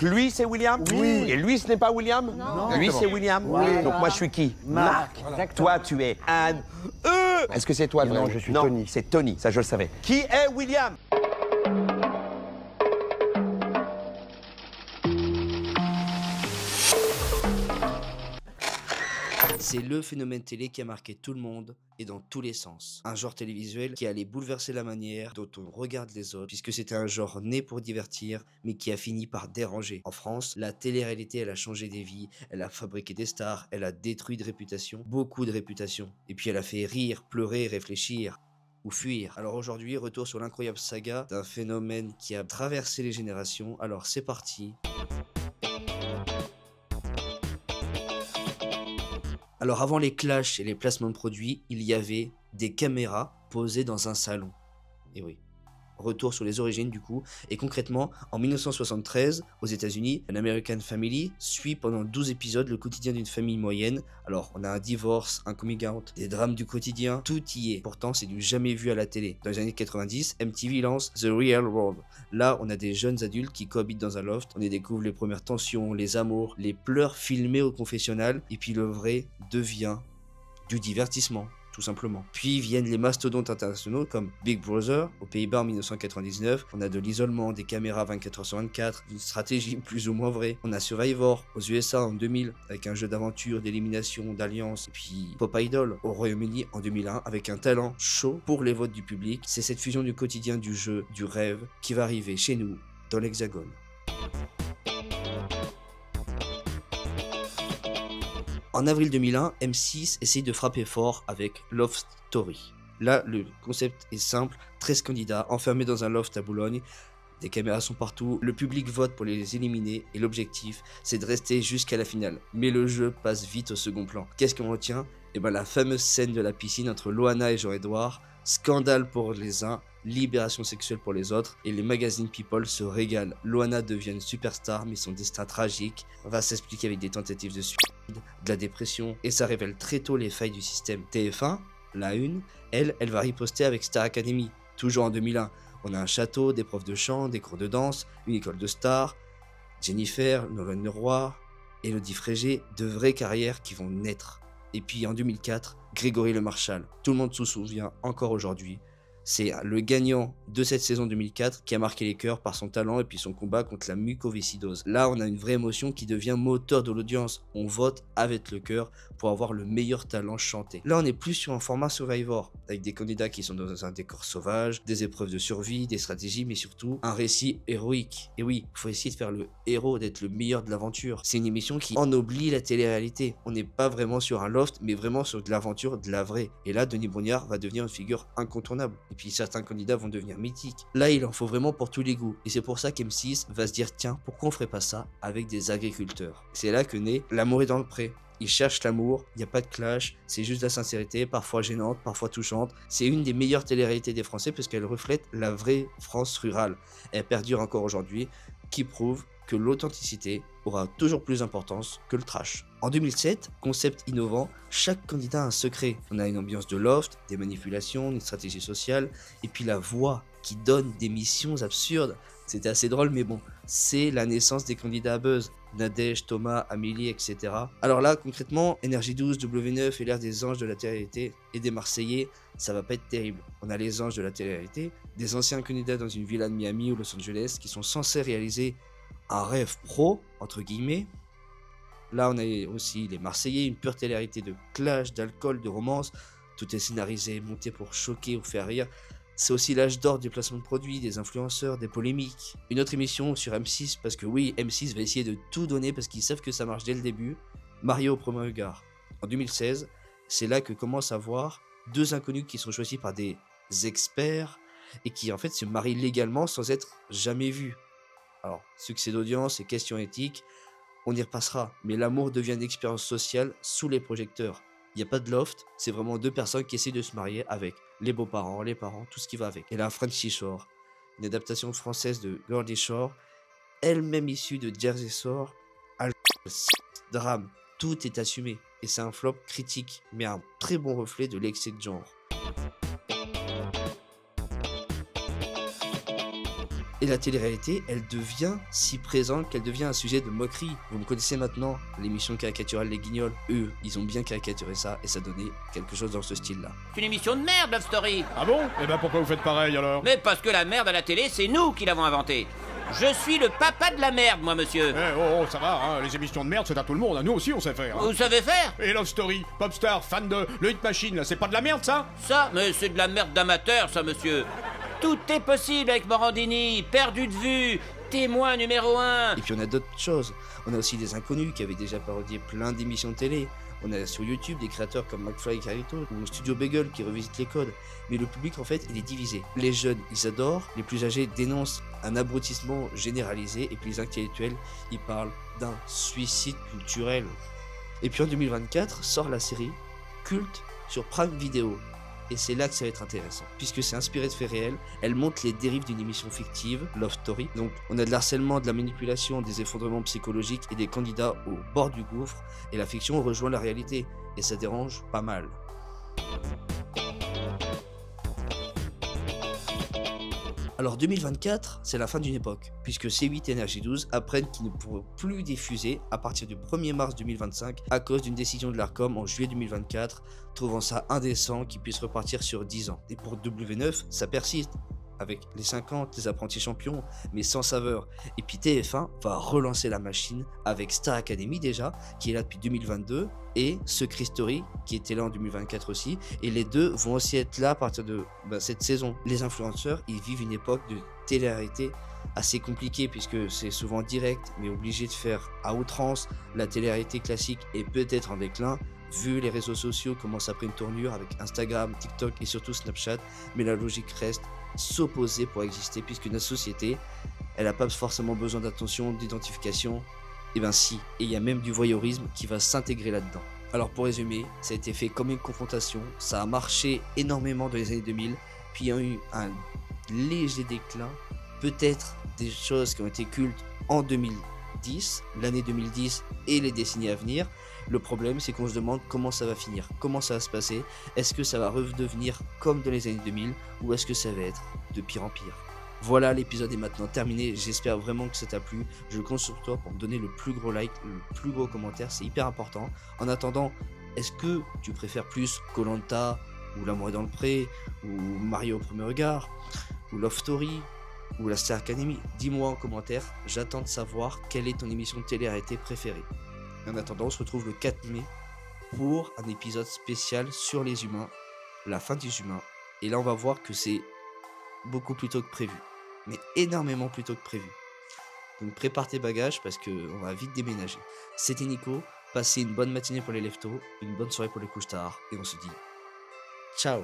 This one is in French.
Lui, c'est William? Oui. Et lui, ce n'est pas William? Non. Lui, c'est William? Oui. Donc moi, je suis qui? Marc. Toi, tu es Anne. Est-ce que c'est toi? Non, je suis Tony. Non, c'est Tony, ça je le savais. Qui est William? C'est le phénomène télé qui a marqué tout le monde et dans tous les sens. Un genre télévisuel qui allait bouleverser la manière dont on regarde les autres, puisque c'était un genre né pour divertir, mais qui a fini par déranger. En France, la télé-réalité, elle a changé des vies, elle a fabriqué des stars, elle a détruit de réputations, beaucoup de réputations. Et puis elle a fait rire, pleurer, réfléchir ou fuir. Alors aujourd'hui, retour sur l'incroyable saga d'un phénomène qui a traversé les générations. Alors c'est parti. Alors avant les clashs et les placements de produits, il y avait des caméras posées dans un salon. Et oui, retour sur les origines du coup. Et concrètement, en 1973, aux États-Unis, An American Family suit pendant 12 épisodes le quotidien d'une famille moyenne. Alors on a un divorce, un coming out, des drames du quotidien, tout y est. Pourtant c'est du jamais vu à la télé. Dans les années 90, MTV lance The Real World. Là on a des jeunes adultes qui cohabitent dans un loft. On y découvre les premières tensions, les amours, les pleurs filmés au confessionnal. Et puis le vrai devient du divertissement. Tout simplement. Puis viennent les mastodontes internationaux comme Big Brother aux Pays-Bas en 1999. On a de l'isolement, des caméras 24h/24, une stratégie plus ou moins vraie. On a Survivor aux USA en 2000 avec un jeu d'aventure, d'élimination, d'alliance. Et puis Pop Idol au Royaume-Uni en 2001 avec un talent chaud pour les votes du public. C'est cette fusion du quotidien, du jeu, du rêve qui va arriver chez nous dans l'Hexagone. En avril 2001, M6 essaye de frapper fort avec Love Story. Là, le concept est simple, 13 candidats enfermés dans un loft à Boulogne. Des caméras sont partout, le public vote pour les éliminer et l'objectif, c'est de rester jusqu'à la finale. Mais le jeu passe vite au second plan. Qu'est-ce qu'on retient? Eh ben la fameuse scène de la piscine entre Loana et Jean-Edouard. Scandale pour les uns, libération sexuelle pour les autres, et les magazines People se régalent. Loana devient une superstar, mais son destin tragique va s'expliquer avec des tentatives de suicide, de la dépression, et ça révèle très tôt les failles du système. TF1, la une, elle va riposter avec Star Academy, toujours en 2001. On a un château, des profs de chant, des cours de danse, une école de stars, Jennifer, Nolwenn Leroy, Élodie Frégé, de vraies carrières qui vont naître. Et puis en 2004, Grégory Le Marchal, tout le monde se souvient encore aujourd'hui. C'est le gagnant de cette saison 2004 qui a marqué les cœurs par son talent et puis son combat contre la mucoviscidose. Là, on a une vraie émotion qui devient moteur de l'audience. On vote avec le cœur pour avoir le meilleur talent chanté. Là, on est plus sur un format Survivor, avec des candidats qui sont dans un décor sauvage, des épreuves de survie, des stratégies, mais surtout un récit héroïque. Et oui, il faut essayer de faire le héros, d'être le meilleur de l'aventure. C'est une émission qui ennoblit la télé-réalité. On n'est pas vraiment sur un loft, mais vraiment sur de l'aventure, de la vraie. Et là, Denis Brognard va devenir une figure incontournable. Et puis certains candidats vont devenir mythiques. Là, il en faut vraiment pour tous les goûts. Et c'est pour ça qu'M6 va se dire, tiens, pourquoi on ferait pas ça avec des agriculteurs? C'est là que naît L'amour est dans le pré. Ils cherchent l'amour, il n'y a pas de clash, c'est juste la sincérité, parfois gênante, parfois touchante. C'est une des meilleures télé-réalités des Français parce qu'elle reflète la vraie France rurale. Elle perdure encore aujourd'hui, qui prouve que l'authenticité aura toujours plus d'importance que le trash. En 2007, concept innovant, chaque candidat a un secret. On a une ambiance de loft, des manipulations, une stratégie sociale, et puis la voix qui donne des missions absurdes. C'était assez drôle, mais bon, c'est la naissance des candidats à buzz. Nadège, Thomas, Amélie, etc. Alors là, concrètement, Énergie 12, W9 et l'ère des anges de la télé-réalité et des Marseillais, ça va pas être terrible. On a les anges de la télé-réalité, des anciens candidats dans une villa de Miami ou Los Angeles qui sont censés réaliser un rêve pro, entre guillemets. Là, on a aussi les Marseillais, une pure télé-réalité de clash, d'alcool, de romance. Tout est scénarisé, monté pour choquer ou faire rire. C'est aussi l'âge d'or du placement de produits, des influenceurs, des polémiques. Une autre émission sur M6, parce que oui, M6 va essayer de tout donner parce qu'ils savent que ça marche dès le début. Mario au premier regard. En 2016, c'est là que commence à voir deux inconnus qui sont choisis par des experts et qui en fait se marient légalement sans être jamais vus. Alors, succès d'audience et questions éthiques, on y repassera. Mais l'amour devient une expérience sociale sous les projecteurs. Il n'y a pas de loft, c'est vraiment deux personnes qui essaient de se marier avec les beaux-parents, les parents, tout ce qui va avec. Et là, Frenchy Shore, une adaptation française de Geordie Shore, elle-même issue de Jersey Shore, drame, tout est assumé. Et c'est un flop critique, mais un très bon reflet de l'excès de genre. Et la télé-réalité, elle devient si présente qu'elle devient un sujet de moquerie. Vous me connaissez maintenant, l'émission caricaturale Les Guignols, eux, ils ont bien caricaturé ça et ça donnait quelque chose dans ce style-là. C'est une émission de merde, Love Story. Ah bon? Eh ben pourquoi vous faites pareil alors? Mais parce que la merde à la télé, c'est nous qui l'avons inventée. Je suis le papa de la merde, moi, monsieur. Eh oh, ça va, hein, les émissions de merde c'est à tout le monde, hein. Nous aussi on sait faire. Hein. Vous savez faire? Et Love Story, Popstar, fan de le Hit Machine, là, c'est pas de la merde ça? Ça, mais c'est de la merde d'amateur, ça, monsieur. Tout est possible avec Morandini, perdu de vue, témoin numéro 1. Et puis on a d'autres choses. On a aussi des inconnus qui avaient déjà parodié plein d'émissions de télé. On a sur YouTube des créateurs comme McFly et Carlito ou Studio Bagel qui revisitent les codes. Mais le public en fait il est divisé. Les jeunes ils adorent, les plus âgés dénoncent un abrutissement généralisé et puis les intellectuels ils parlent d'un suicide culturel. Et puis en 2024 sort la série Culte sur Prime Video. Et c'est là que ça va être intéressant, puisque c'est inspiré de faits réels, elle montre les dérives d'une émission fictive, Love Story. Donc on a de l'harcèlement, de la manipulation, des effondrements psychologiques et des candidats au bord du gouffre, et la fiction rejoint la réalité, et ça dérange pas mal. Alors 2024, c'est la fin d'une époque, puisque C8 et NRJ12 apprennent qu'ils ne pourront plus diffuser à partir du 1er mars 2025 à cause d'une décision de l'Arcom en juillet 2024, trouvant ça indécent qu'ils puissent repartir sur 10 ans. Et pour W9, ça persiste, avec les 50, les apprentis champions, mais sans saveur. Et puis TF1 va relancer la machine avec Star Academy déjà, qui est là depuis 2022, et Secret Story, qui était là en 2024 aussi, et les deux vont aussi être là à partir de cette saison. Les influenceurs, ils vivent une époque de télé-réalité assez compliquée, puisque c'est souvent direct, mais obligé de faire à outrance. La télé-réalité classique est peut-être en déclin, vu les réseaux sociaux commencent à prendre une tournure avec Instagram, TikTok et surtout Snapchat, mais la logique reste s'opposer pour exister, puisque notre société, elle n'a pas forcément besoin d'attention, d'identification. Et ben si, et il y a même du voyeurisme qui va s'intégrer là-dedans. Alors pour résumer, ça a été fait comme une confrontation, ça a marché énormément dans les années 2000, puis il y a eu un léger déclin, peut-être des choses qui ont été cultes en 2010, l'année 2010 et les décennies à venir. Le problème, c'est qu'on se demande comment ça va finir, comment ça va se passer, est-ce que ça va redevenir comme dans les années 2000 ou est-ce que ça va être de pire en pire. Voilà, l'épisode est maintenant terminé, j'espère vraiment que ça t'a plu, je compte sur toi pour me donner le plus gros like, le plus gros commentaire, c'est hyper important. En attendant, est-ce que tu préfères plus Koh-Lanta, ou L'amour est dans le pré, ou Mario au premier regard, ou Love Story, ou la Star Academy? Dis-moi en commentaire, j'attends de savoir quelle est ton émission de télé-réalité préférée. En attendant, on se retrouve le 4 mai pour un épisode spécial sur les humains, la fin des humains. Et là, on va voir que c'est beaucoup plus tôt que prévu, mais énormément plus tôt que prévu. Donc prépare tes bagages parce qu'on va vite déménager. C'était Nico, passez une bonne matinée pour les leftos, une bonne soirée pour les couches tard, et on se dit ciao.